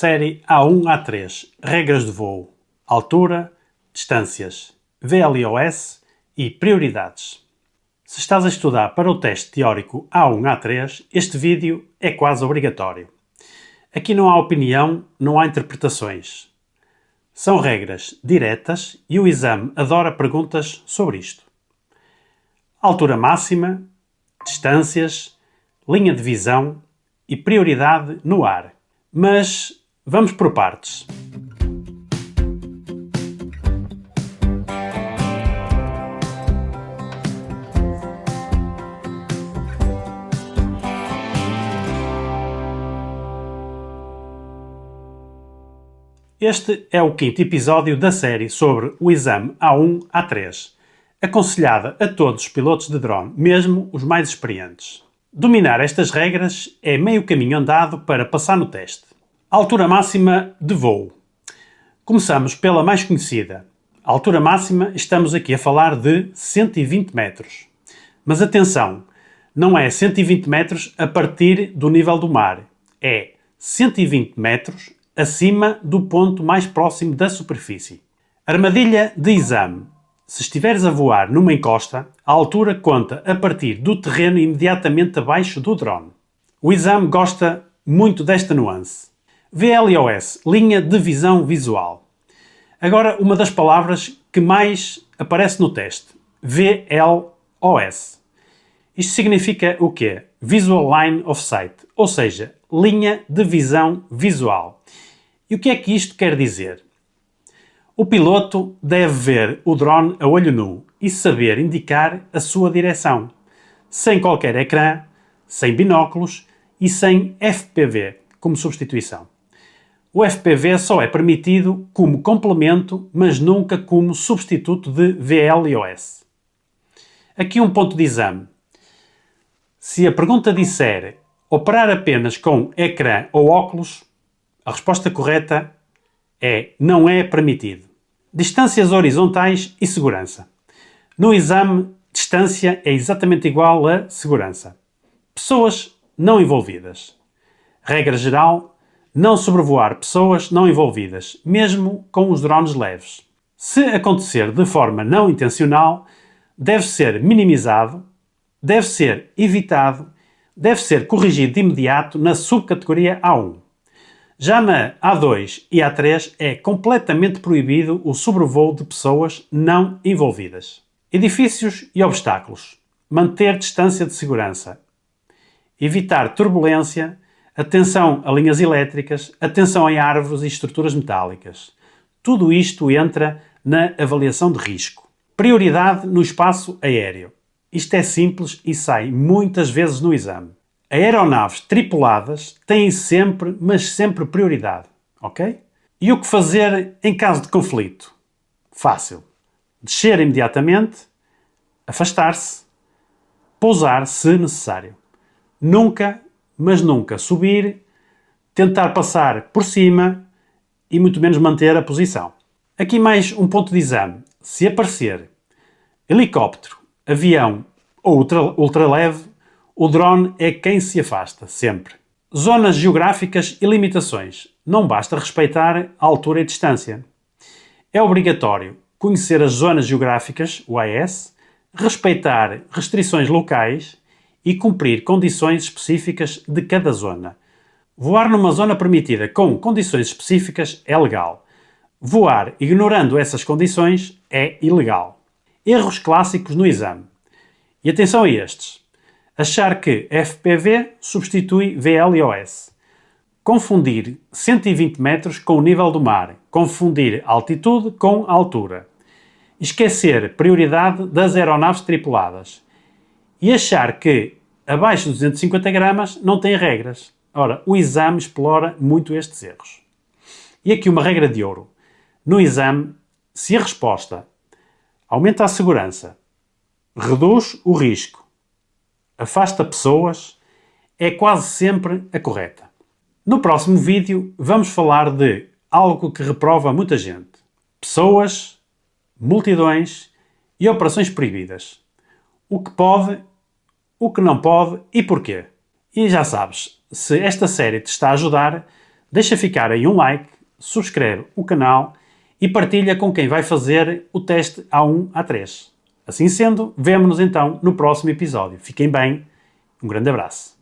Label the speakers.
Speaker 1: Série A1-A3, regras de voo, altura, distâncias, VLOS e prioridades. Se estás a estudar para o teste teórico A1-A3, este vídeo é quase obrigatório. Aqui não há opinião, não há interpretações. São regras diretas e o exame adora perguntas sobre isto. Altura máxima, distâncias, linha de visão e prioridade no ar. Mas vamos por partes. Este é o quinto episódio da série sobre o exame A1-A3, aconselhada a todos os pilotos de drone, mesmo os mais experientes. Dominar estas regras é meio caminho andado para passar no teste. Altura máxima de voo. Começamos pela mais conhecida. A altura máxima, estamos aqui a falar de 120 metros. Mas atenção, não é 120 metros a partir do nível do mar. É 120 metros acima do ponto mais próximo da superfície. Armadilha de exame. Se estiveres a voar numa encosta, a altura conta a partir do terreno imediatamente abaixo do drone. O exame gosta muito desta nuance. VLOS, linha de visão visual. Agora, uma das palavras que mais aparece no teste. VLOS. Isto significa o quê? Visual Line of Sight, ou seja, linha de visão visual. E o que é que isto quer dizer? O piloto deve ver o drone a olho nu e saber indicar a sua direção, sem qualquer ecrã, sem binóculos e sem FPV como substituição. O FPV só é permitido como complemento, mas nunca como substituto de VLOS. Aqui um ponto de exame. Se a pergunta disser operar apenas com ecrã ou óculos, a resposta correta é não é permitido. Distâncias horizontais e segurança. No exame, distância é exatamente igual a segurança. Pessoas não envolvidas. Regra geral, não sobrevoar pessoas não envolvidas, mesmo com os drones leves. Se acontecer de forma não intencional, deve ser minimizado, deve ser evitado, deve ser corrigido de imediato na subcategoria A1. Já na A2 e A3 é completamente proibido o sobrevoo de pessoas não envolvidas. Edifícios e obstáculos. Manter distância de segurança. Evitar turbulência. Atenção a linhas elétricas. Atenção a árvores e estruturas metálicas. Tudo isto entra na avaliação de risco. Prioridade no espaço aéreo. Isto é simples e sai muitas vezes no exame. Aeronaves tripuladas têm sempre, mas sempre prioridade, ok? E o que fazer em caso de conflito? Fácil. Descer imediatamente, afastar-se, pousar se necessário. Nunca, mas nunca subir, tentar passar por cima e muito menos manter a posição. Aqui mais um ponto de exame. Se aparecer helicóptero, avião ou ultraleve, o drone é quem se afasta, sempre. Zonas geográficas e limitações. Não basta respeitar a altura e distância. É obrigatório conhecer as zonas geográficas, o AS, respeitar restrições locais e cumprir condições específicas de cada zona. Voar numa zona permitida com condições específicas é legal. Voar ignorando essas condições é ilegal. Erros clássicos no exame. E atenção a estes. Achar que FPV substitui VLOS. Confundir 120 metros com o nível do mar. Confundir altitude com altura. Esquecer prioridade das aeronaves tripuladas. E achar que abaixo de 250 gramas não tem regras. Ora, o exame explora muito estes erros. E aqui uma regra de ouro. No exame, se a resposta aumenta a segurança, reduz o risco, afasta pessoas, é quase sempre a correta. No próximo vídeo vamos falar de algo que reprova muita gente. Pessoas, multidões e operações proibidas. O que pode, o que não pode e porquê. E já sabes, se esta série te está a ajudar, Deixa ficar aí um like, subscreve o canal e partilha com quem vai fazer o teste A1, A3. Assim sendo, vemo-nos então no próximo episódio. Fiquem bem, um grande abraço.